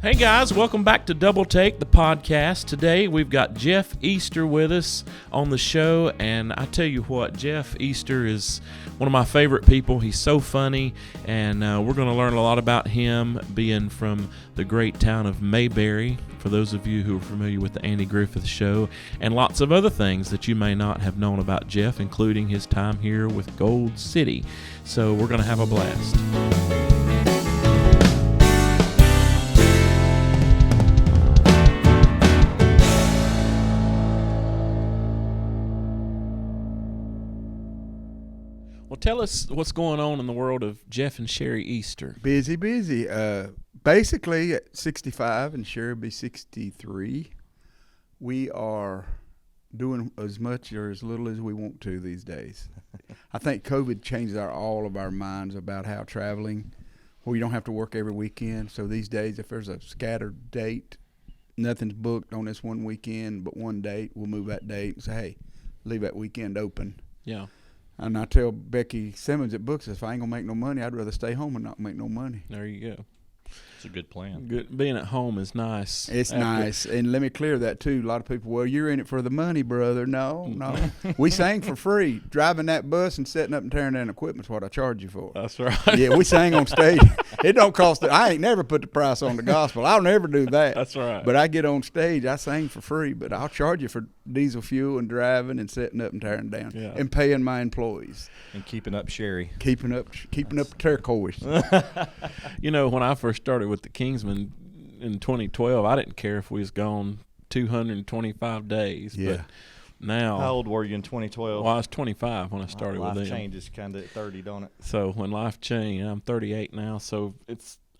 Hey guys, welcome back to Double Take, the podcast. Today we've got Jeff Easter with us on the show, and I tell you what, Jeff Easter is one of my favorite people. He's so funny, and we're going to learn a lot about him being from the great town of Mayberry, for those of you who are familiar with the Andy Griffith Show, and lots of other things that you may not have known about Jeff, including his time here with Gold City. So we're going to have a blast. Well, tell us what's going on in the world of Jeff and Sherry Easter. Busy. Basically, at 65 and Sherry will be 63, we are doing as much or as little as we want to these days. I think COVID changed all of our minds about how traveling, where you don't have to work every weekend. So these days, if there's a scattered date, nothing's booked on this one weekend but one date, we'll move that date and say, hey, leave that weekend open. Yeah. And I tell Becky Simmons at Books, if I ain't going to make no money, I'd rather stay home and not make no money. There you go. It's a good plan. Good. Being at home is nice. It's nice. And let me clear that, too. A lot of people, well, you're in it for the money, brother. No. We sang for free. Driving that bus and setting up and tearing down equipment's what I charge you for. That's right. Yeah, we sang on stage. It don't cost I ain't never put the price on the gospel. I'll never do that. That's right. But I get on stage, I sing for free, but I'll charge you for diesel fuel and driving and setting up and tearing down and paying my employees. And keeping up Sherry. Keeping up turquoise. You know, when I first started with the Kingsmen in 2012, I didn't care if we was gone 225 days. Yeah. But now, How old were you in 2012? Well, I was 25 when I started with them. Life changes kind of at 30, don't it? So when life changed, I'm 38 now. So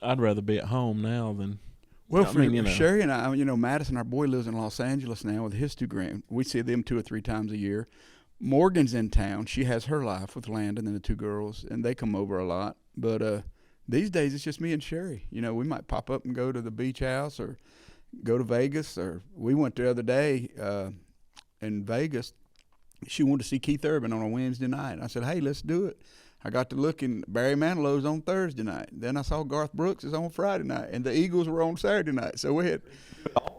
I'd rather be at home now than. Well, for Sherry and I, Madison, our boy, lives in Los Angeles now with his 2 grand. We see them 2 or 3 times a year. Morgan's in town. She has her life with Landon and the 2 girls, and they come over a lot. But these days, it's just me and Sherry. We might pop up and go to the beach house or go to Vegas. Or we went the other day in Vegas. She wanted to see Keith Urban on a Wednesday night. I said, hey, let's do it. I got to looking. Barry Manilow's on Thursday night. Then I saw Garth Brooks is on Friday night, and the Eagles were on Saturday night. So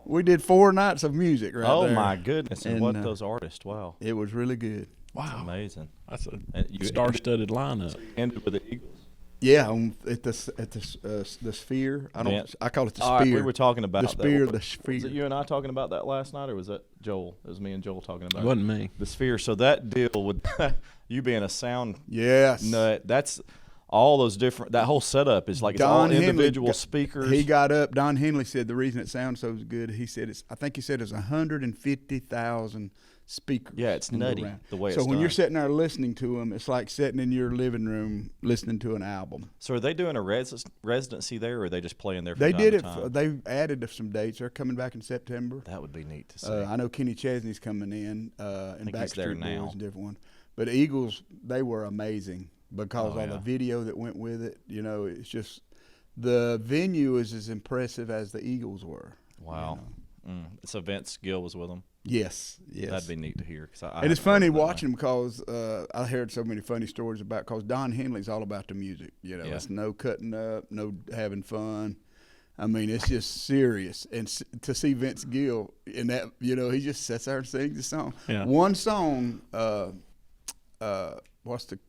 we did 4 nights of music right there. Oh my goodness! And what those artists! Wow, it was really good. Wow, that's amazing. That's a star-studded lineup. So you ended with the Eagles. Yeah, at the Sphere. I call it the Sphere. Right, we were talking about the Sphere. That. The Sphere. Was it you and I talking about that last night, or was that Joel? It was me and Joel talking about it. Wasn't me. The Sphere. So that deal with you being a sound nut. That's all those different. That whole setup is like it's all individual speakers. He got up. Don Henley said the reason it sounds so good. He said I think he said it's 150,000 speakers. Yeah, it's nutty the way it's done. So when you're sitting there listening to them, it's like sitting in your living room listening to an album. So are they doing a residency there, or are they just playing there? They did it. They added some dates. They're coming back in September. That would be neat to see. I know Kenny Chesney's coming in, and Backstreet Boys, a different one. But the Eagles, they were amazing because all the video that went with it. It's just the venue is as impressive as the Eagles were. Wow. So Vince Gill was with them. Yes. That'd be neat to hear. And it's funny watching them because I heard so many funny stories about because Don Henley's all about the music. It's no cutting up, no having fun. I mean, it's just serious. And to see Vince Gill in that, he just sits there and sings the song. Yeah. One song, what's the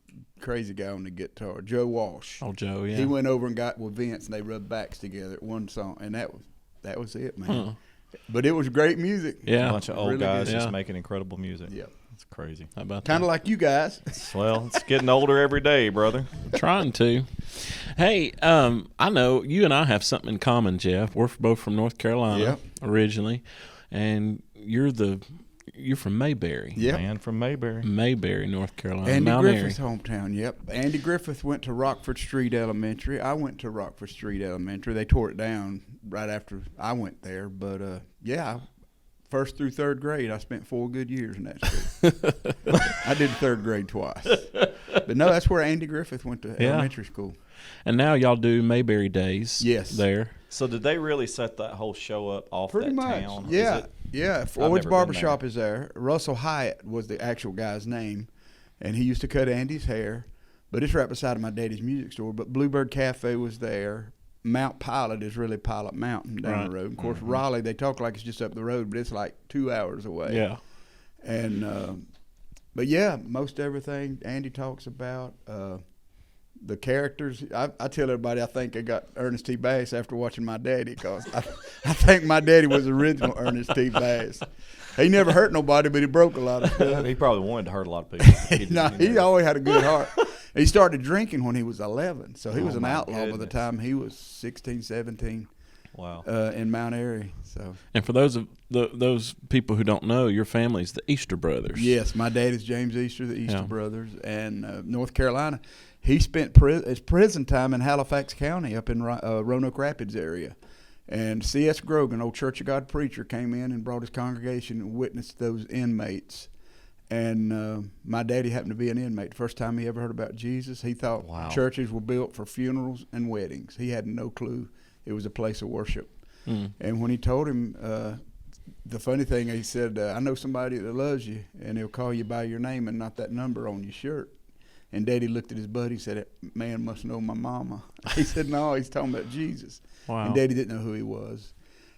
crazy guy on the guitar? Joe Walsh. Oh, Joe, yeah. He went over and got with Vince, and they rubbed backs together at one song, and that was it, man. Huh. But it was great music. Yeah, a bunch of old guys just making incredible music. Yeah, it's crazy. How about kind of like you guys? Well, it's getting older every day, brother. Trying to. Hey, I know you and I have something in common, Jeff. We're both from North Carolina originally, and you're from Mayberry. Yeah, man from Mayberry. Mayberry, North Carolina. Andy Mount Griffith's Airy. hometown. Yep. Andy Griffith went to Rockford Street Elementary. I went to Rockford Street Elementary. They tore it down right after I went there. But first through 3rd grade, I spent 4 good years in that school. I did 3rd grade twice. But no, that's where Andy Griffith went to elementary school. And now y'all do Mayberry Days. Yes. There. So did they really set that whole show up off Pretty that much. town? Yeah. Yeah. Floyd's Barbershop is there. Russell Hyatt was the actual guy's name, and he used to cut Andy's hair. But it's right beside of my daddy's music store. But Bluebird Cafe was there. Mount Pilot is really Pilot Mountain down the road. Of course, Raleigh, they talk like it's just up the road, but it's like 2 hours away. Yeah. And but yeah, most everything Andy talks about. The characters, I tell everybody I think I got Ernest T. Bass after watching my daddy, because I think my daddy was the original Ernest T. Bass. He never hurt nobody, but he broke a lot of stuff. He probably wanted to hurt a lot of people. No, he always had a good heart. He started drinking when he was 11, so he was an outlaw by the time he was 16, 17. Wow. In Mount Airy. So. And for those people who don't know, your family's the Easter Brothers. Yes, my dad is James Easter, the Easter Brothers, and North Carolina. He spent his prison time in Halifax County up in Roanoke Rapids area. And C.S. Grogan, old Church of God preacher, came in and brought his congregation and witnessed those inmates. And my daddy happened to be an inmate. The first time he ever heard about Jesus, he thought churches were built for funerals and weddings. He had no clue it was a place of worship. And when he told him, the funny thing, he said, I know somebody that loves you, and he'll call you by your name and not that number on your shirt. And Daddy looked at his buddy and said, that man must know my mama. He said, no, he's talking about Jesus. Wow. And Daddy didn't know who he was.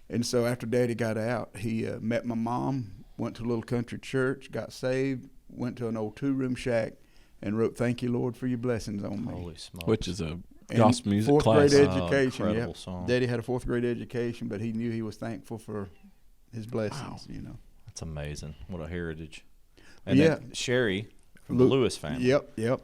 And so after Daddy got out, he met my mom, went to a little country church, got saved, went to an old 2-room shack, and wrote, "Thank you, Lord, for your blessings on me." Holy smokes. Which is a gospel music fourth class. grade education. Incredible song. Daddy had a 4th grade education, but he knew he was thankful for his blessings. You know, that's amazing. What a heritage. And then Sherry from the Lewis family. Yep.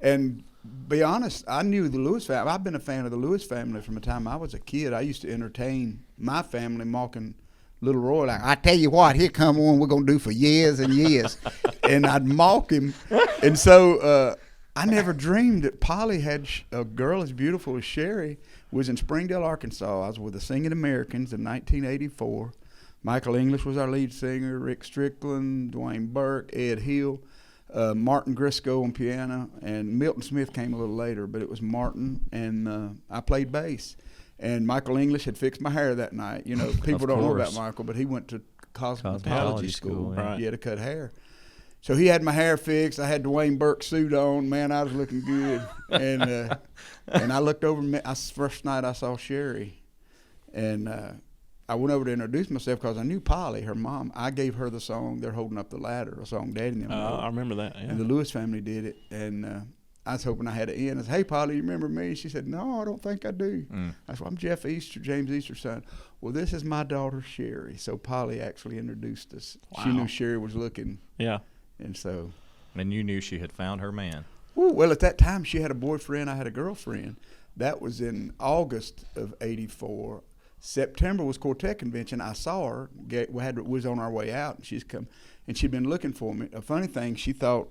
And be honest, I knew the Lewis family. I've been a fan of the Lewis family from the time I was a kid. I used to entertain my family mocking Little Roy, like, I tell you what, here come one we're going to do for years and years. And I'd mock him. And so I never dreamed that Polly had a girl as beautiful as Sherry. Was in Springdale, Arkansas. I was with the Singing Americans in 1984. Michael English was our lead singer, Rick Strickland, Dwayne Burke, Ed Hill, Martin Grisco on piano, and Milton Smith came a little later, but it was Martin, and I played bass. And Michael English had fixed my hair that night. You know, people don't know about Michael, but he went to cosmetology school. Right. He had to cut hair. So he had my hair fixed. I had Dwayne Burke suit on. Man, I was looking good. And I looked over. First night I saw Sherry, and I went over to introduce myself because I knew Polly, her mom. I gave her the song "They're Holding Up the Ladder," a song Daddy and them wrote. I remember that. Yeah. And the Lewis family did it, and I was hoping I had an in. I said, "Hey, Polly, you remember me?" She said, "No, I don't think I do." I said, "I'm Jeff Easter, James Easter's son." "Well, this is my daughter, Sherry." So Polly actually introduced us. Wow. She knew Sherry was looking. Yeah. And so. And you knew she had found her man. Well, at that time, she had a boyfriend. I had a girlfriend. That was in August of '84. September was Quartet Convention. I saw her. We was on our way out, and she's come, and she'd been looking for me. A funny thing, she thought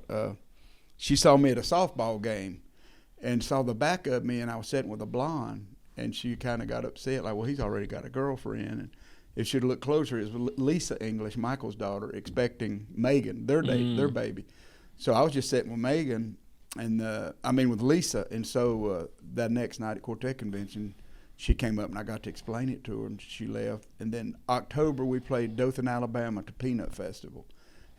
she saw me at a softball game, and saw the back of me, and I was sitting with a blonde, and she kind of got upset, like, "Well, he's already got a girlfriend." And if she'd look closer, it was Lisa English, Michael's daughter, expecting Megan, their baby. So I was just sitting with Megan, and with Lisa, and so that next night at Quartet Convention, she came up and I got to explain it to her, and she left. And then October we played Dothan, Alabama at the Peanut Festival,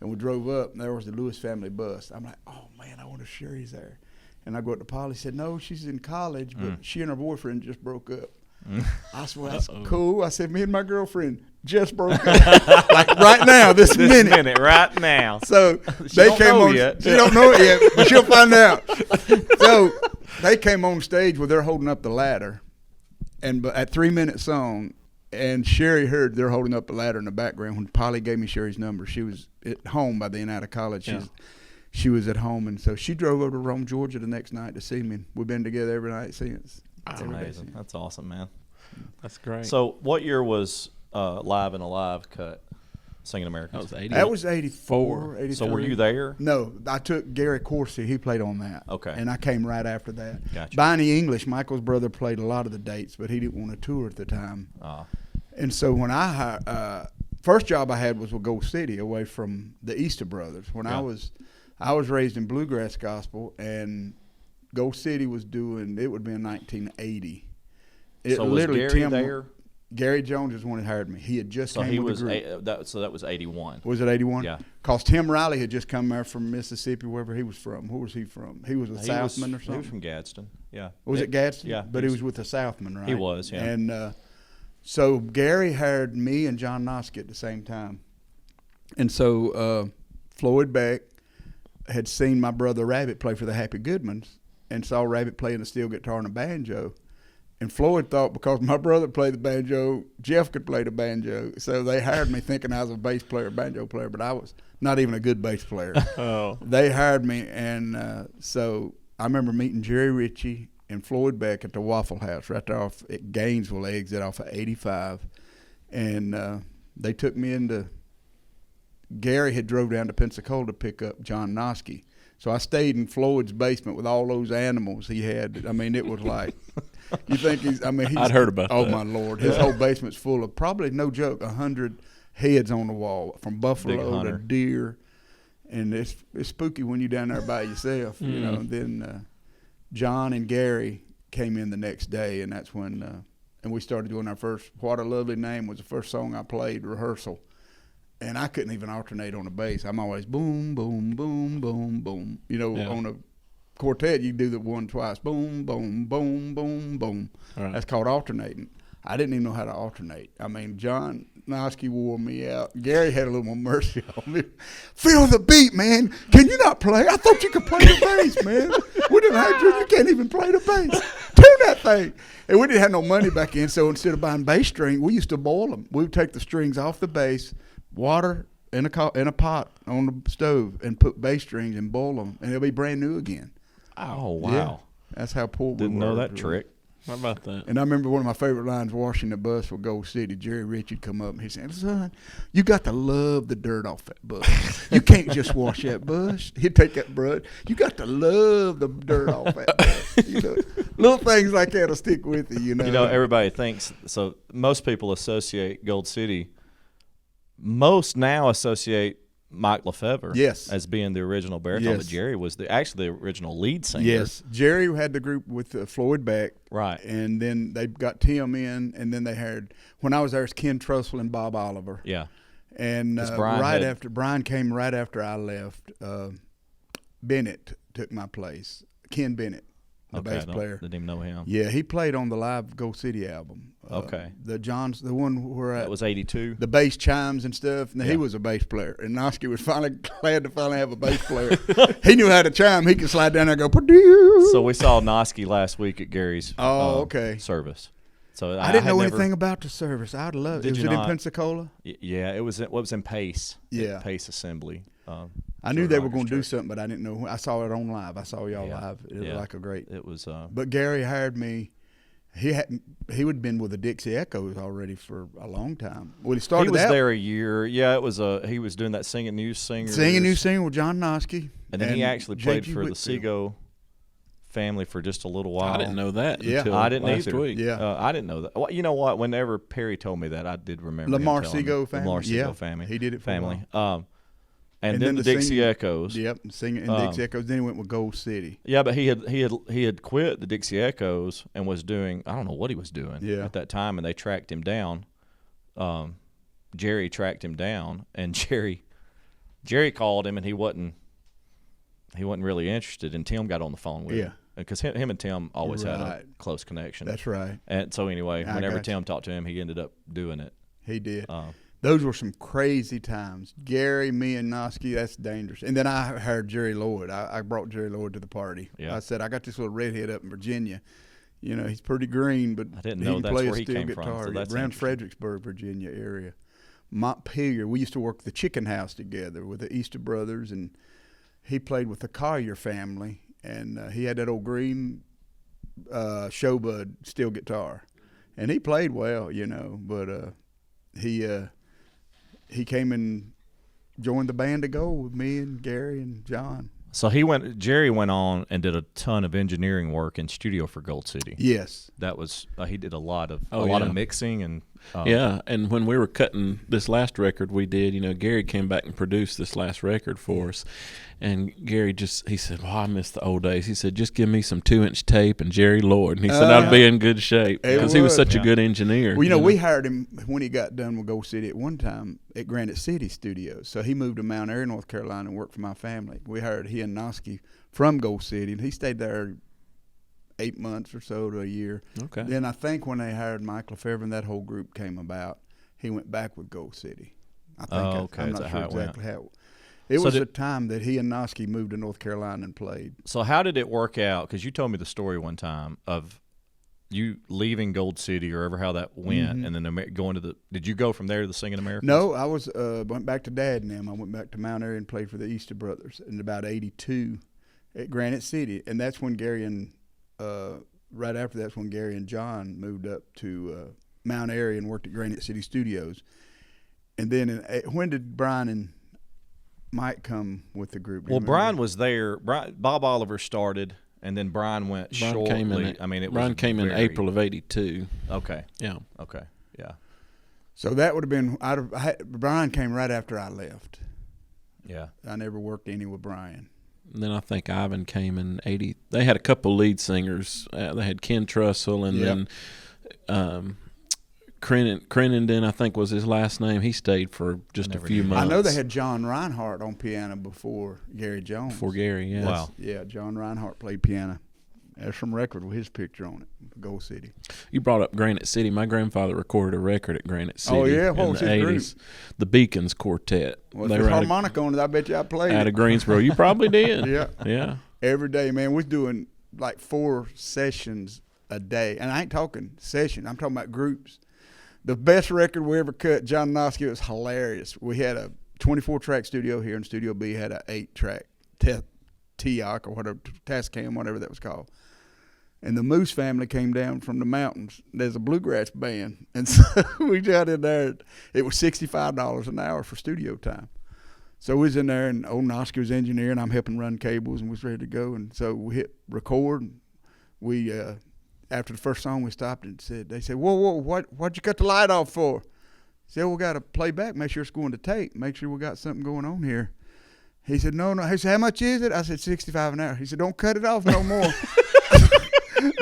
and we drove up and there was the Lewis family bus. I'm like, "Oh man, I wonder if Sherry's there." And I go up to Polly, said, "No, she's in college, but she and her boyfriend just broke up." I said, "Well, that's cool." I said, "Me and my girlfriend just broke up, like right now, this minute, right now." So they came on. She don't know it yet, but she'll find out. So they came on stage where they're holding up the ladder. And at 3-minute song, and Sherry heard "They're Holding Up the Ladder" in the background. When Polly gave me Sherry's number, she was at home by then out of college. She was at home, and so she drove over to Rome, Georgia the next night to see me. And we've been together every night since. That's amazing. That's awesome, man. That's great. So what year was Live and Alive cut? Singing Americans. That was 84, 83. So were you there? No, I took Gary Coursey. He played on that. Okay. And I came right after that. Gotcha. Bonnie English, Michael's brother, played a lot of the dates, but he didn't want to tour at the time. And so when first job I had was with Gold City, away from the Easter Brothers. When I was raised in bluegrass gospel, and Gold City was doing, it would be in 1980. So was Gary there? Gary Jones is the one that hired me. He had just came with the group. So that was 81. Was it 81? Yeah. Because Tim Riley had just come there from Mississippi, wherever he was from. Where was he from? He was a Southman or something? He was from Gadsden, yeah. Was it Gadsden? Yeah. But he was with the Southman, right? He was, yeah. And so Gary hired me and John Noski at the same time. And so Floyd Beck had seen my brother Rabbit play for the Happy Goodmans and saw Rabbit playing the steel guitar and a banjo. And Floyd thought because my brother played the banjo, Jeff could play the banjo. So they hired me thinking I was a bass player, banjo player, but I was not even a good bass player. Oh. They hired me, and so I remember meeting Jerry Ritchie and Floyd Beck at the Waffle House right there off at Gainesville exit off of 85. And they took me into – Gary had drove down to Pensacola to pick up John Noski. So I stayed in Floyd's basement with all those animals he had. I mean, it was like – you think he's? I mean, I'd heard about that. Oh my Lord, his whole basement's full of probably no joke 100 heads on the wall from buffalo to deer, and it's spooky when you're down there by yourself, you know. And then John and Gary came in the next day, and that's when and we started doing our first. What a Lovely Name was the first song I played rehearsal, and I couldn't even alternate on the bass. I'm always boom, boom, boom, boom, boom. You know, on a quartet, you do the one twice, boom, boom, boom, boom, boom. Right. That's called alternating. I didn't even know how to alternate. I mean, John Noski wore me out. Gary had a little more mercy on me. Feel the beat, man. Can you not play? I thought you could play the bass, man. We didn't have you. You can't even play the bass. Tune that thing. And we didn't have no money back in, so instead of buying bass string, we used to boil them. We would take the strings off the bass, water in a pot on the stove, and put bass strings and boil them, and they'll be brand new again. Oh, wow. Yeah, that's how poor we were. Didn't know that trick. How about that? And I remember one of my favorite lines washing the bus for Gold City. Jerry Ritchie would come up and he said, "Son, you got to love the dirt off that bus. You can't just wash that bus." He'd take that brush. You got to love the dirt off that bus. You know, little things like that will stick with you, you know. You know, everybody thinks, so most people associate Gold City, most now associate Mike Lefevre as being the original baritone, but Jerry was actually the original lead singer. Yes, Jerry had the group with Floyd Beck. Right. And then they got Tim in, and then they hired, when I was there, it was Ken Trussell and Bob Oliver. Yeah. And Brian came right after I left. Bennett took my place. Ken Bennett, the bass player. Didn't even know him. Yeah, he played on the live Gold City album. Okay. The one where that was 82. The bass chimes and stuff. And he was a bass player, and Noski was finally glad to finally have a bass player. He knew how to chime. He could slide down there and go, "Purdue." So we saw Noski last week at Gary's service. So I didn't know anything about the service. I'd love it. Was it in Pensacola? Yeah, it was in Pace. Yeah, Pace Assembly. I knew they were going to do something, but I didn't know. I saw it on live. I saw y'all live. It was like a great. It was. But Gary hired me. He would been with the Dixie Echoes already for a long time. Well, he started. He was there a year. Yeah, it was he was doing that Singing News Singer. Singing News Singer with John Noski. And then he actually played for the Seago family for just a little while. I didn't know that. Until I didn't last either. Week. Yeah, I didn't know that. Well, you know what? Whenever Perry told me that, I did remember Lamar Seago family. Lamar Seago family. He did it for family. a while. And then the Dixie Echoes. Yep, singing in Dixie Echoes. Then he went with Gold City. Yeah, but he had quit the Dixie Echoes and was doing, I don't know what he was doing at that time, and they tracked him down. Jerry tracked him down, and Jerry called him, and he wasn't really interested. And Tim got on the phone with him because him and Tim always had a close connection. That's right. And so anyway, whenever Tim talked to him, he ended up doing it. He did. Those were some crazy times. Gary, me, and Noski, that's dangerous. And then I hired Jerry Lloyd. I brought Jerry Lloyd to the party. Yeah. I said, "I got this little redhead up in Virginia. You know, he's pretty green, but I didn't know that's where he came guitar. from. So that's around Fredericksburg, Virginia area. Montpelier. We used to work the Chicken House together with the Easter Brothers, and he played with the Collier family, and he had that old green Showbud steel guitar. And he played well, you know, but he came and joined the band to go with me and Gary and John. So Jerry went on and did a ton of engineering work in studio for Gold City. Yes. That was he did a lot of mixing and Yeah, and when we were cutting this last record we did, Gary came back and produced this last record for us. And Gary he said, well, I miss the old days. He said, just give me some 2-inch tape and Jerry Lord. And he said, I'd be in good shape because he was such a good engineer. Well, we hired him when he got done with Gold City at one time at Granite City Studios. So he moved to Mount Airy, North Carolina and worked for my family. We hired he and Noski from Gold City, and he stayed there 8 months or so to a year. Okay. Then I think when they hired Mike Lefebvre and that whole group came about, he went back with Gold City. I think I'm not sure exactly how. It was a time that he and Noski moved to North Carolina and played. So how did it work out? Because you told me the story one time of you leaving Gold City or ever how that went, and then going to did you go from there to the Singing Americans? No, I went back to Dad and them. I went back to Mount Airy and played for the Easter Brothers in about 82 at Granite City. And that's when Gary and, right after that's when Gary and John moved up to Mount Airy and worked at Granite City Studios. And then when did Brian and Mike come with the group? Well, Brian was there. Bob Oliver started, and then Brian went shortly. Brian came in April of '82. Okay. Yeah. Okay. Yeah. So that would have been Brian came right after I left. Yeah. I never worked any with Brian. And then I think Ivan came in '80. They had a couple lead singers. They had Ken Trussell, and then Crennenden, I think was his last name. He stayed for just a few months. I know they had John Reinhardt on piano before Gary Jones. Before Gary, yes. Wow. Yeah, John Reinhardt played piano. There's some record with his picture on it, Gold City. You brought up Granite City. My grandfather recorded a record at Granite City. Oh, yeah? What in was the his 80s. group? The Beacons Quartet. Well, if there's harmonica on it, I bet you I played out it. of Greensboro. You probably did. Yeah. Every day, man. We're doing like 4 sessions a day. And I ain't talking session. I'm talking about groups. The best record we ever cut, John Noski, was hilarious. We had a 24-track studio here, and Studio B had an 8-track T-Oc or whatever, Tascam, whatever that was called. And the Moose family came down from the mountains. There's a bluegrass band. And so we got in there. It was $65 an hour for studio time. So we was in there, and old Noski was engineering. I'm helping run cables, and was ready to go. And so we hit record. And we after the first song, we stopped and they said, whoa, what'd you cut the light off for? I said, we got to play back, make sure it's going to tape, make sure we got something going on here. He said, no. He said, how much is it? I said, $65 an hour. He said, don't cut it off no more.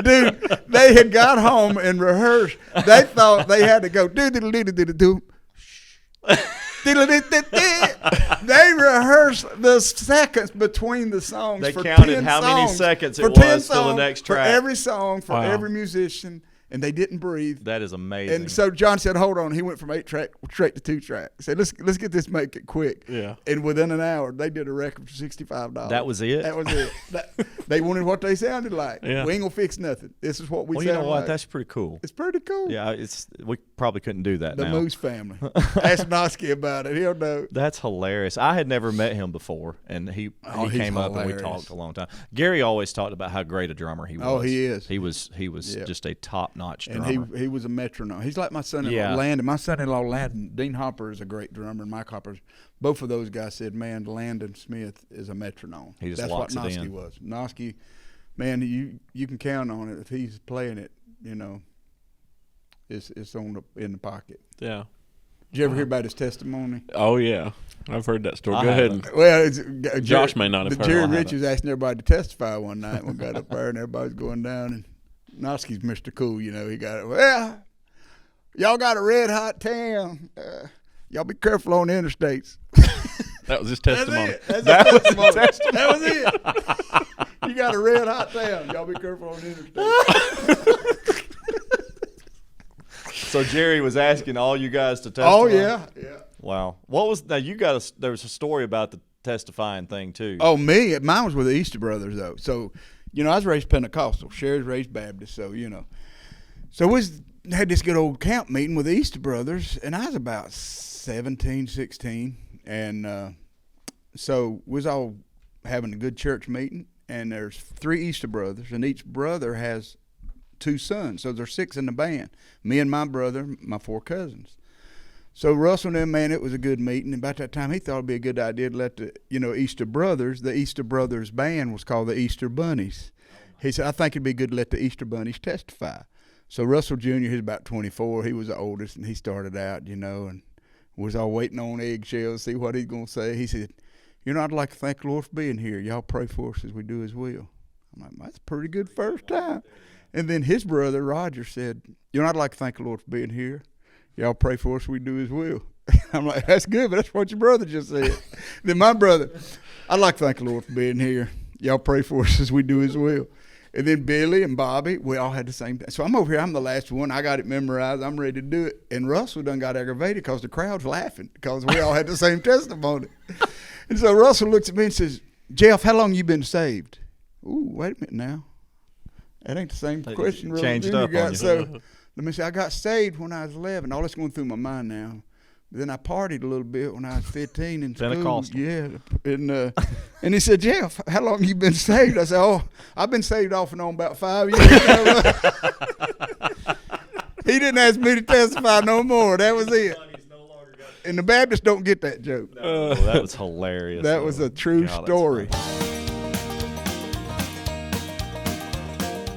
Dude, they had got home and rehearsed. They thought they had to go do. They rehearsed the seconds between the songs. They for counted 10 how songs, many seconds for it was till the next track. For every song, for every musician, and they didn't breathe. That is amazing. And so John said, hold on. He went from 8-track straight to 2-track. He said, let's get this, make it quick. Yeah. And within an hour, they did a record for $65. That was it? That was it. They wanted what they sounded like. Yeah. We ain't going to fix nothing. This is what we sound you know what? like. That's pretty cool. It's pretty cool. Yeah, we probably couldn't do that the now. Moose family. Ask Noski about it. He'll know. That's hilarious. I had never met him before, and he came up and we talked a long time. Gary always talked about how great a drummer he was. Oh, he is. He was just a top-notch drummer. And he was a metronome. He's like my son-in-law, Landon. My son-in-law, Landon. Dean Hopper is a great drummer, and Mike Hopper. Both of those guys said, man, Landon Smith is a metronome. He just That's locks what it Noski in. was. Noski, man, you can count on it. If he's playing it, it's in the pocket. Yeah. Did you ever hear about his testimony? Oh, yeah. I've heard that story. Go ahead. Well, Josh may not have heard Jerry all Rich was asking everybody to testify one night when we got up there, and everybody's going down, and Noski's Mr. Cool, he got it. Well, y'all got a red hot town. Y'all be careful on the interstates. That was his testimony. That was his testimony. That was it. You got a red hot town. Y'all be careful on the interstates. So Jerry was asking all you guys to testify? Oh, yeah. Wow. There was a story about the testifying thing, too. Oh, me? Mine was with the Easter Brothers, though. So, I was raised Pentecostal. Sherry's raised Baptist, so, So we had this good old camp meeting with the Easter Brothers, and I was about 17, 16. And so we was all having a good church meeting, and there's 3 Easter Brothers, and each brother has 2 sons. So there's 6 in the band. Me and my brother, my 4 cousins. So Russell and them, man, it was a good meeting. And about that time, he thought it'd be a good idea to let the Easter Brothers band was called the Easter Bunnies. He said, I think it'd be good to let the Easter Bunnies testify. So Russell Jr., he's about 24. He was the oldest, and he started out, and was all waiting on eggshells to see what he's going to say. He said, I'd like to thank the Lord for being here. Y'all pray for us as we do his will. I'm like, that's a pretty good first time. And then his brother, Roger, said, I'd like to thank the Lord for being here. Y'all pray for us as we do his will. I'm like, that's good, but that's what your brother just said. Then my brother, I'd like to thank the Lord for being here. Y'all pray for us as we do his will. And then Billy and Bobby, we all had the same thing. So I'm over here. I'm the last one. I got it memorized. I'm ready to do it. And Russell done got aggravated because the crowd's laughing because we all had the same testimony. And so Russell looks at me and says, Jeff, how long you been saved? Ooh, wait a minute now. That ain't the same question. Really changed up on you. So let me say, I got saved when I was 11. All that's going through my mind now. Then I partied a little bit when I was 15 in Pentecostal. school. Yeah. And he said, Jeff, how long you been saved? I said, I've been saved off and on about 5 years. He didn't ask me to testify no more. That was it. And the Baptists don't get that joke. No, that was hilarious. That was a true story.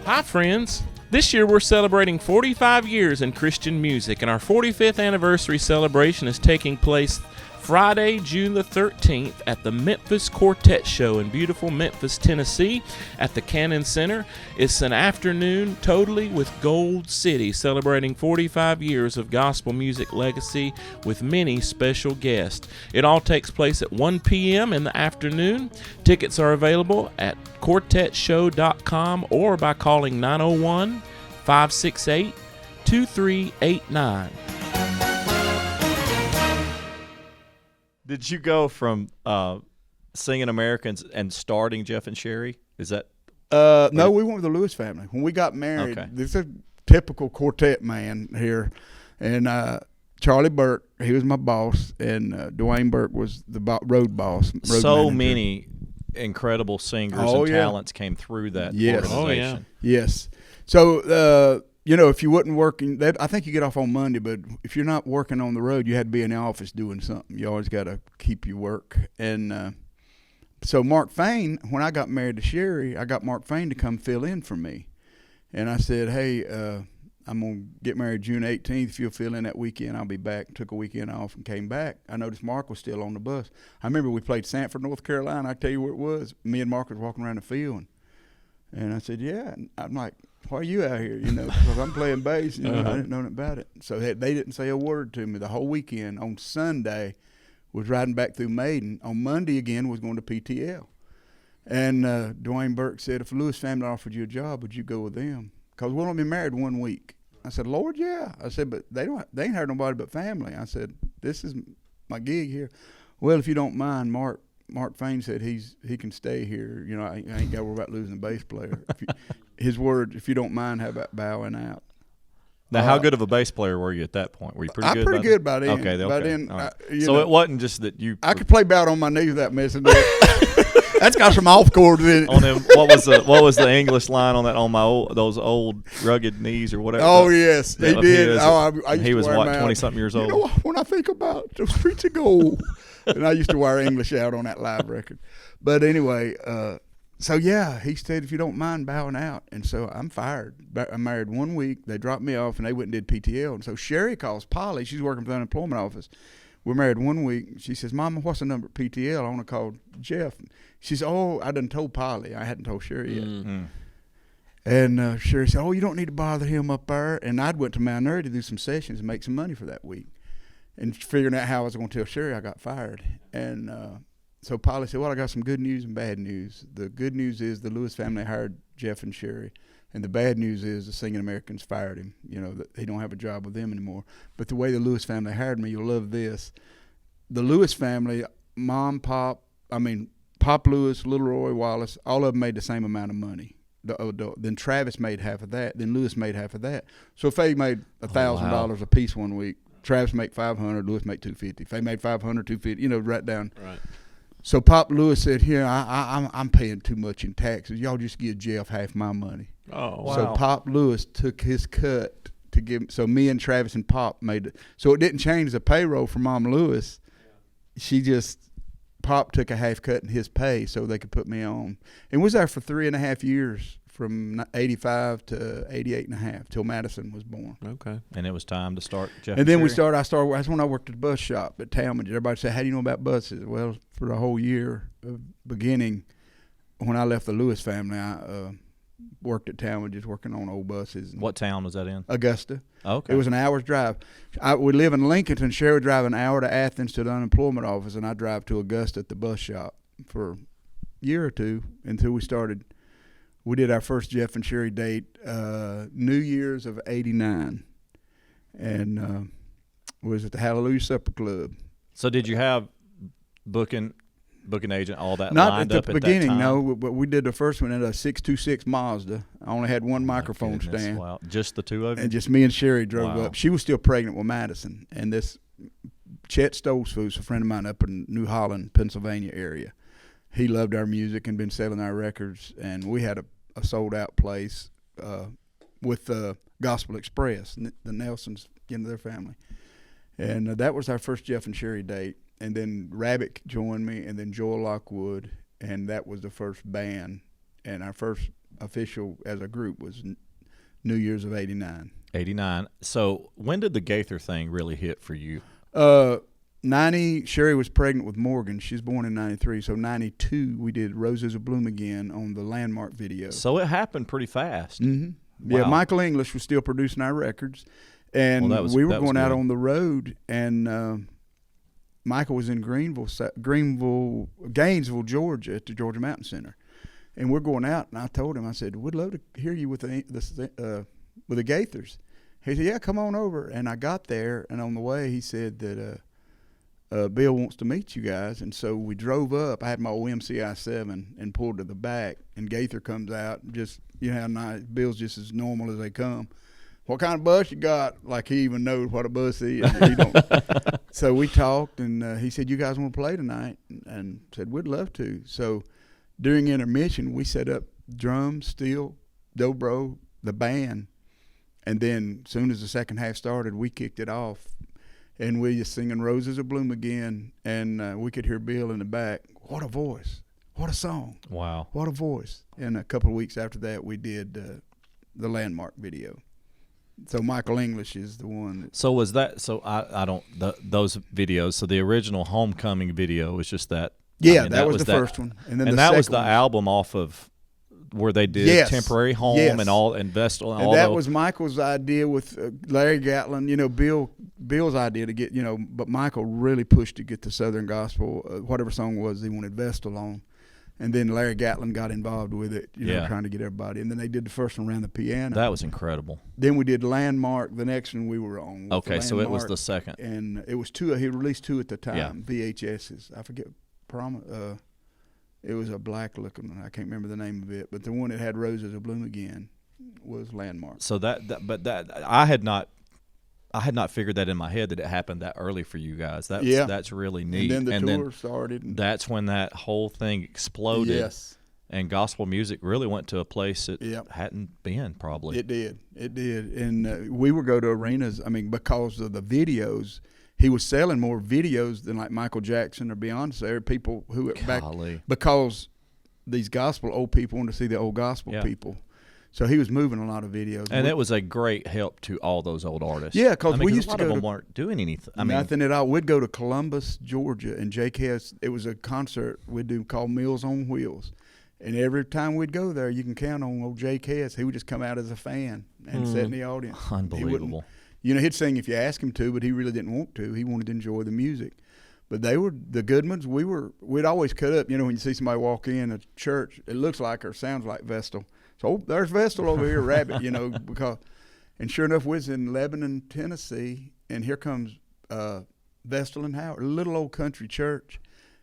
Hi, friends. This year we're celebrating 45 years in Christian music, and our 45th anniversary celebration is taking place Friday, June the 13th at the Memphis Quartet Show in beautiful Memphis, Tennessee at the Cannon Center. It's an afternoon totally with Gold City, celebrating 45 years of gospel music legacy with many special guests. It all takes place at 1 p.m. in the afternoon. Tickets are available at quartetshow.com or by calling 901-568-2389. Did you go from singing Americans and starting Jeff and Sherry? Is that? No, we went with the Lewis family. When we got married, This is a typical quartet man here. And Charlie Burke, he was my boss, and Dwayne Burke was the road boss. So many incredible singers and talents came through that organization. Oh, yeah. Yes. So, if you wasn't working, I think you get off on Monday, but if you're not working on the road, you had to be in the office doing something. You always got to keep your work. And so Mark Fain, when I got married to Sherry, I got Mark Fain to come fill in for me. And I said, hey, I'm going to get married June 18th. If you'll fill in that weekend, I'll be back. Took a weekend off and came back. I noticed Mark was still on the bus. I remember we played Sanford, North Carolina. I tell you where it was. Me and Mark was walking around the field. And I said, yeah. And I'm like, why are you out here? Because I'm playing bass. I didn't know nothing about it. So they didn't say a word to me the whole weekend. On Sunday, was riding back through Maiden. On Monday again, was going to PTL. And Dwayne Burke said, if the Lewis family offered you a job, would you go with them? Because we've only been married 1 week. I said, Lord, yeah. I said, but they ain't hired nobody but family. I said, this is my gig here. Well, if you don't mind, Mark Fain said he can stay here. I ain't got to worry about losing a bass player. His words, if you don't mind, how about bowing out? Now, how good of a bass player were you at that point? Were you pretty good? I'm pretty good by then. Okay. By then, right. So it wasn't just that you. I could play bout on my knees without messing up. That's got some off chords in it. On them, what was the English line on that? On those old rugged knees or whatever. Oh yes, he did. I used he was to wear what 20-something years old. When I think about those streets of gold, and I used to wear English out on that live record. But anyway, so yeah, he said if you don't mind bowing out, and so I'm fired. I'm married 1 week. They dropped me off, and they went and did PTL. And so Sherry calls Polly. She's working for the unemployment office. We're married 1 week. She says, Mama, what's the number at PTL? I want to call Jeff. She says, I done told Polly. I hadn't told Sherry yet. Mm-hmm. And Sherry said, you don't need to bother him up there. And I'd went to Mount Airy to do some sessions and make some money for that week. And figuring out how I was going to tell Sherry I got fired. And so Polly said, I got some good news and bad news. The good news is the Lewis family hired Jeff and Sherry. And the bad news is the Singing Americans fired him. That he don't have a job with them anymore. But the way the Lewis family hired me, you'll love this. The Lewis family, Mom, Pop Lewis, Little Roy Wallace, all of them made the same amount of money. Then Travis made half of that. Then Lewis made half of that. So if they made $1,000 a piece 1 week, Travis made $500, Lewis made $250. If they made $500, $250, right down. Right. So Pop Lewis said, "Here, I'm paying too much in taxes. Y'all just give Jeff half my money." Oh, wow. So Pop Lewis took his cut to give. So me and Travis and Pop made it. So it didn't change the payroll for Mom Lewis. She just Pop took a half cut in his pay so they could put me on. And was there for 3.5 years from 85 to 88 and a half till Madison was born. Okay. And it was time to start Jeff and then that's when I worked at the bus shop at Talmadge. Everybody said, how do you know about buses? Well, for the whole year of beginning, when I left the Lewis family, I worked at Talmadge just working on old buses. What town was that in? Augusta. Okay. It was an hour's drive. We live in Lincoln. Sherry would drive an hour to Athens to the unemployment office, and I drive to Augusta at the bus shop for a year or two until we did our first Jeff and Sherry date New Year's of '89, and was at the Hallelujah Supper Club. So did you have booking agent, all that Not lined at up the at beginning, that time? no, but we did the first one in a 626 Mazda. I only had one microphone stand. Wow. Just the two of you? And just me and Sherry drove Wow. up. She was still pregnant with Madison, and this Chet Stoltzfus, a friend of mine up in New Holland, Pennsylvania area, he loved our music and been selling our records, and we had a sold-out place with the Gospel Express, the Nelsons, their family. And that was our first Jeff and Sherry date. And then Rabbit joined me, and then Joel Lockwood, and that was the first band. And our first official as a group was New Year's of '89. '89. So when did the Gaither thing really hit for you? 90, Sherry was pregnant with Morgan. She's born in '93. So '92, we did Roses of Bloom Again on the Landmark video. So it happened pretty fast. Mm-hmm. Wow. Yeah, Michael English was still producing our records. And we were going out on the road, and Michael was in Gainesville, Georgia, at the Georgia Mountain Center. And we're going out, and I told him, I said, we'd love to hear you with the Gaithers. He said, yeah, come on over. And I got there, and on the way he said that Bill wants to meet you guys. And so we drove up. I had my old MCI 7 and pulled to the back, and Gaither comes out. Just, how nice. Bill's just as normal as they come. What kind of bus you got? Like he even knows what a bus is. So we talked, and he said, you guys want to play tonight? And said, we'd love to. So during intermission, we set up drums, steel, dobro, the band. And then as soon as the second half started, we kicked it off. And we just singing Roses of Bloom Again. And we could hear Bill in the back. What a voice. What a song. Wow. What a voice. And a couple of weeks after that, we did the Landmark video. So Michael English is the one. So was that? So I don't those videos. So the original Homecoming video was just that. Yeah, that was the first one, and then that was the album off of where they did Temporary Home and Vestal and all that was Michael's idea with Larry Gatlin. Bill's idea to get but Michael really pushed to get the Southern Gospel, whatever song was he wanted Vestal on. And then Larry Gatlin got involved with it, trying to get everybody. And then they did the first one around the piano. That was incredible. Then we did Landmark, the next one we were on. Okay, so it was the second. And it was two. He released two at the time, VHSs. I forget. It was a black looking one. I can't remember the name of it. But the one that had Roses of Bloom Again was Landmark. So that I had not figured that in my head that it happened that early for you guys. That's really neat. And then the tour started. And that's when that whole thing exploded. Yes. And gospel music really went to a place it hadn't been probably. It did. And we would go to arenas, because of the videos. He was selling more videos than like Michael Jackson or Beyonce or people who because these old people want to see the old gospel people. So he was moving a lot of videos. And it was a great help to all those old artists. Yeah, because we used to go of them weren't doing anything. Nothing at all. We'd go to Columbus, Georgia, and JKS. It was a concert we'd do called Meals on Wheels. And every time we'd go there, you can count on old JKS. He would just come out as a fan and sit in the audience. Unbelievable. He'd sing if you asked him to, but he really didn't want to. He wanted to enjoy the music. But they were the good ones. We'd always cut up. When you see somebody walk in a church, it looks like or sounds like Vestal. So there's Vestal over here, Rabbit, and sure enough, we was in Lebanon, Tennessee, and here comes Vestal and Howard, a little old country church,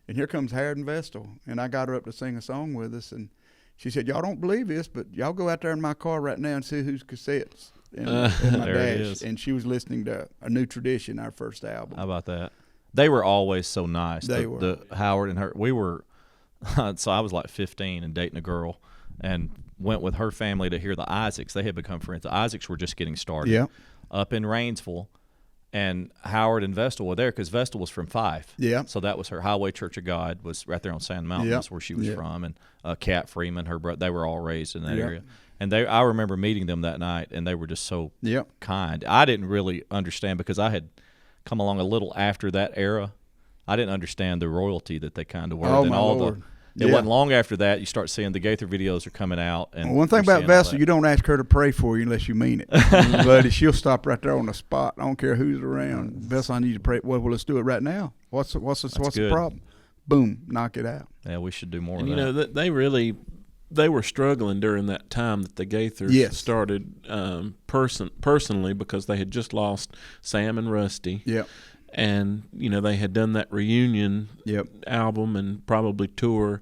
and here comes Howard and Vestal, and I got her up to sing a song with us, and she said, y'all don't believe this, but y'all go out there in my car right now and see whose cassettes in my dash, and she was listening to A New Tradition, our first album. How about that? They were always so nice. They were. The Howard and her, we were, so I was like 15 and dating a girl, and went with her family to hear the Isaacs. They had become friends. The Isaacs were just getting started up in Rainsville, And Howard and Vestal were there because Vestal was from Fife. Yeah. So that was her Highway Church of God was right there on Sand Mountain. That's where she was from. And Cat Freeman, her brother, they were all raised in that area. And I remember meeting them that night, and they were just so kind. I didn't really understand because I had come along a little after that era. I didn't understand the royalty that they kind of were. Oh, my Lord. It wasn't long after that you start seeing the Gaither videos are coming out. And one thing about Vestal, you don't ask her to pray for you unless you mean it. But she'll stop right there on the spot. I don't care who's around. Vestal, I need you to pray. Well, let's do it right now. What's the problem? Boom, knock it out. Yeah, we should do more of that. You know, they were struggling during that time that the Gaithers started personally because they had just lost Sam and Rusty. Yep. And, you know, they had done that reunion album and probably tour.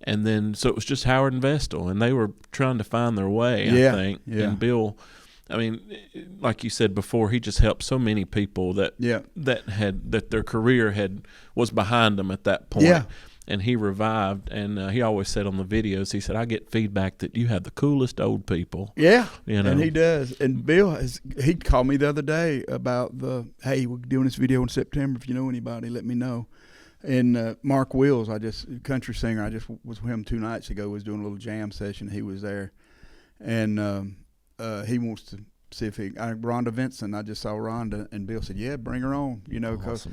And then, so it was just Howard and Vestal, and they were trying to find their way, I think. Yeah. And Bill, I mean, like you said before, he just helped so many people that their career was behind them at that point. Yeah. And he revived, and he always said on the videos, he said, I get feedback that you have the coolest old people. Yeah, you know? And he does. And Bill, he called me the other day about hey, we're doing this video in September. If you know anybody, let me know. And Mark Wills, country singer, I just was with him 2 nights ago, was doing a little jam session. He was there. And he wants to see if Rhonda Vincent, I just saw Rhonda, and Bill said, yeah, bring her on, you know, because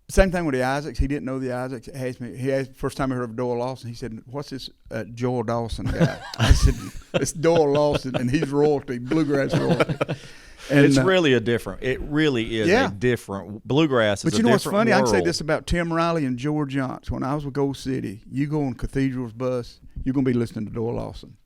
same thing with the Isaacs. He didn't know the Isaacs. He asked first time I heard of Doyle Lawson. He said, "What's this Joel Dawson guy?" I said, "It's Doyle Lawson, and he's royalty, bluegrass royalty." And it's really a different. It really is a different bluegrass. But you know what's funny? I can say this about Tim Riley and George Yonts. When I was with Gold City, you go on Cathedral's bus, you're gonna be listening to Doyle Lawson.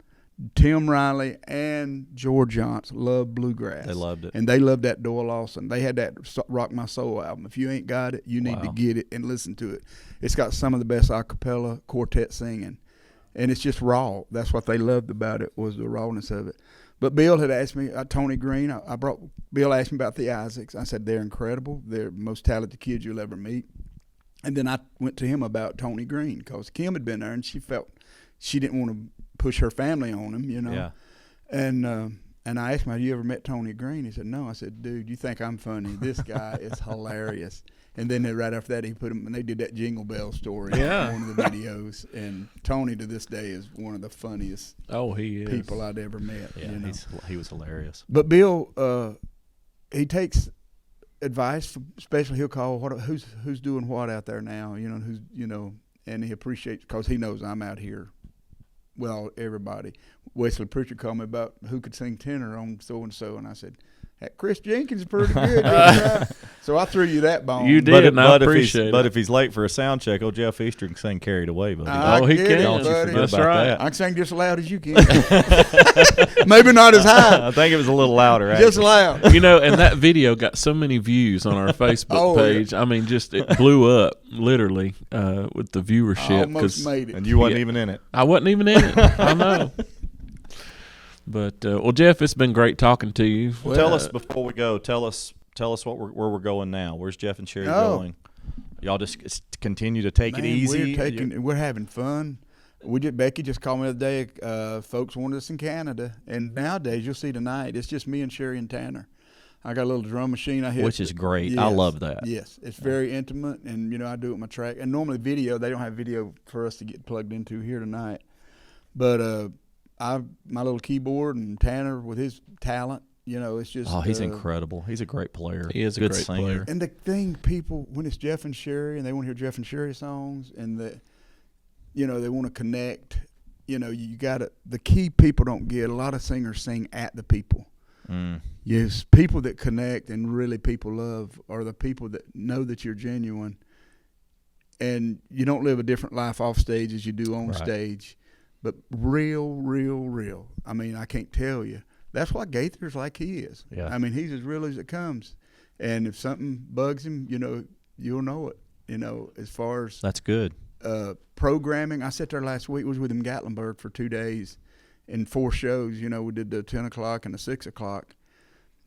Tim Riley and George Yonts loved bluegrass. They loved it. And they loved that Doyle Lawson. They had that Rock My Soul album. If you ain't got it, you need to get it and listen to it. It's got some of the best a cappella quartet singing. And it's just raw. That's what they loved about it, was the rawness of it. But Bill had asked me, Tony Green, Bill asked me about the Isaacs. I said, they're incredible. They're the most talented kids you'll ever meet. And then I went to him about Tony Green because Kim had been there and she felt she didn't want to push her family on him, you know. Yeah. And I asked him, have you ever met Tony Green? He said, no. I said, dude, you think I'm funny? This guy is hilarious. And then right after that, he put him, and they did that Jingle Bell story in one of the videos. And Tony to this day is one of the funniest people I'd ever met. Yeah, you know? He was hilarious. But Bill, he takes advice, especially he'll call who's doing what out there now, and he appreciates, because he knows I'm out here. Well, everybody. Wesley Pritchard called me about who could sing tenor on so-and-so, and I said, Chris Jenkins is pretty good. So I threw you that bone. You did, and I appreciate it. But if he's late for a sound check, Jeff Easter can sing Carried Away, buddy. He can. Buddy. That's right. That. I can sing just as loud as you can. Maybe not as high. I think it was a little louder, actually. Just loud. And that video got so many views on our Facebook page. Yeah. I mean, it blew up, literally, with the viewership. I almost made it. And you wasn't even in it. I wasn't even in it. I know. But Jeff, it's been great talking to you. Well, tell us before we go. Tell us where we're going now. Where's Jeff and Sherry going? Y'all just continue to take it easy. We're having fun. Becky just called me the other day. Folks wanted us in Canada, and nowadays you'll see tonight it's just me and Sherry and Tanner. I got a little drum machine I hit, which is great. Yes, I love that. Yes, it's very intimate, and I do it with my track. And normally video, they don't have video for us to get plugged into here tonight, but. My little keyboard and Tanner with his talent, it's just. Oh, he's incredible. He's a great player. He is a good great singer. player. And the thing, people, when it's Jeff and Sherry, and they want to hear Jeff and Sherry songs, and they want to connect. The key people don't get. A lot of singers sing at the people. Yes, people that connect and really people love are the people that know that you're genuine, and you don't live a different life off stage as you do on stage. But real. I mean, I can't tell you. That's why Gaither's like he is. Yeah. I mean, he's as real as it comes. And if something bugs him, you'll know it. As far as that's good. Programming, I sat there last week. Was with him in Gatlinburg for 2 days, in 4 shows. We did the 10 o'clock and the 6 o'clock.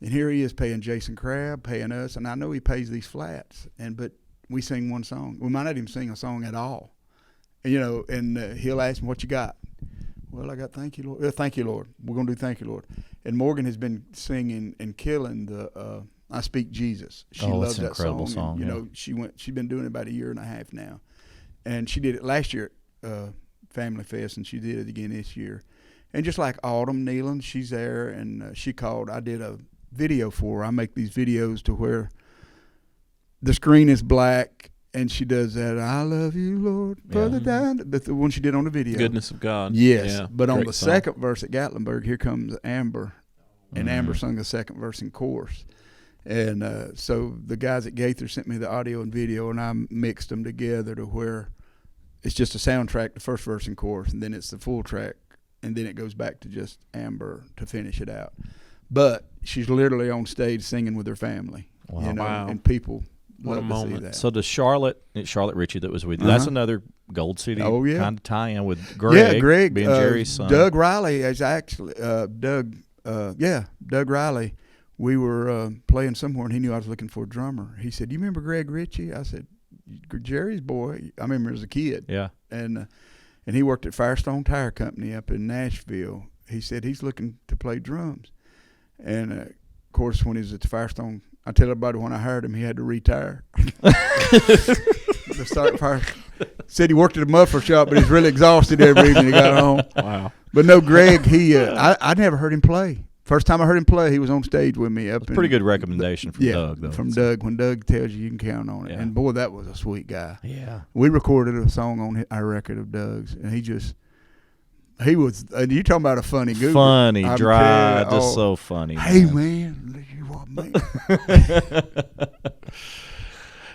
And here he is paying Jason Crabb, paying us, and I know he pays these flats. But we sing one song. We might not even sing a song at all. And he'll ask me, what you got? Well, I got Thank You, Lord. Thank You, Lord. We're going to do Thank You, Lord. And Morgan has been singing and killing the I Speak Jesus. She loves that incredible song. And, she's been doing it about 1.5 years now. And she did it last year at Family Fest, and she did it again this year. And just like Autumn Nealon, she's there, and she called. I did a video for her. I make these videos to where the screen is black, and she does that, I love you, Lord, further down, the one she did on the video. Goodness of God. Yes, yeah, but on the second verse at Gatlinburg, here comes Amber, and Amber sung the second verse and chorus. And so the guys at Gaither sent me the audio and video, and I mixed them together to where it's just a soundtrack, the first verse and chorus, and then it's the full track, and then it goes back to just Amber to finish it out. But she's literally on stage singing with her family. Wow. And people what a moment. To see that. So does Charlotte Ritchie that was with you, that's another Gold City kind of tie-in with Greg. Yeah, Greg. Being Jerry's son. Doug Riley is actually, Doug Riley. We were playing somewhere, and he knew I was looking for a drummer. He said, "You remember Greg Ritchie?" I said, "Jerry's boy." I remember as a kid. Yeah. And he worked at Firestone Tire Company up in Nashville. He said he's looking to play drums. And, of course, when he was at the Firestone, I tell everybody when I hired him, he had to retire. Said he worked at a muffler shop, but he's really exhausted every evening he got home. Wow. But no, Greg, I never heard him play. First time I heard him play, he was on stage with me. That's a pretty good recommendation from Doug, though. From Doug. When Doug tells you can count on it. Yeah. And, boy, that was a sweet guy. Yeah. We recorded a song on our record of Doug's, and he was, and you talking about a funny goober. Funny, dry, just so funny. Hey, man, you want me?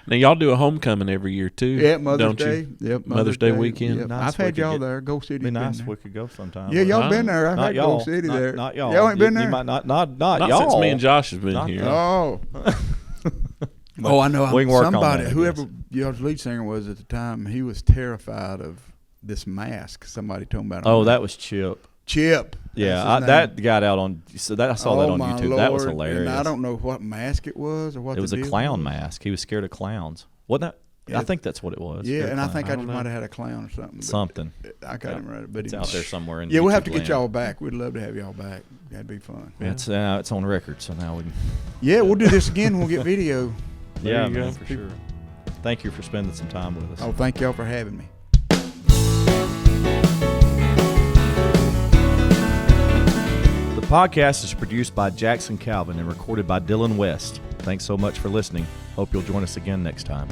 Now, y'all do a homecoming every year, too. Yeah, Mother's Day. Yep, Mother's Day weekend. Yep. Nice. I've had y'all there. Gold City. Be nice if we could go sometime. Yeah, y'all been there. I've had Gold City there. Not y'all. Y'all ain't been there? You might not y'all. Since me and Josh have been here. Oh. I know. We can work somebody, on that, whoever y'all's lead singer was at the time, he was terrified of this mask. Somebody told me about. Oh, that was Chip. Yeah, that got out on. So I saw that on YouTube. Lord. That was hilarious. And I don't know what mask it was or what. It was a clown mask. He was scared of clowns. Wasn't that? I think that's what it was. Yeah, and I think I just might have had a clown or something. Something. I can't remember. But it's out there somewhere. In we'll have to get y'all back. We'd love to have y'all back. That'd be fun. Yeah, it's on record, so now we can. Yeah, we'll do this again. We'll get video. Yeah, man, for sure. Thank you for spending some time with us. Oh, thank y'all for having me. The podcast is produced by Jackson Calvin and recorded by Dylan West. Thanks so much for listening. Hope you'll join us again next time.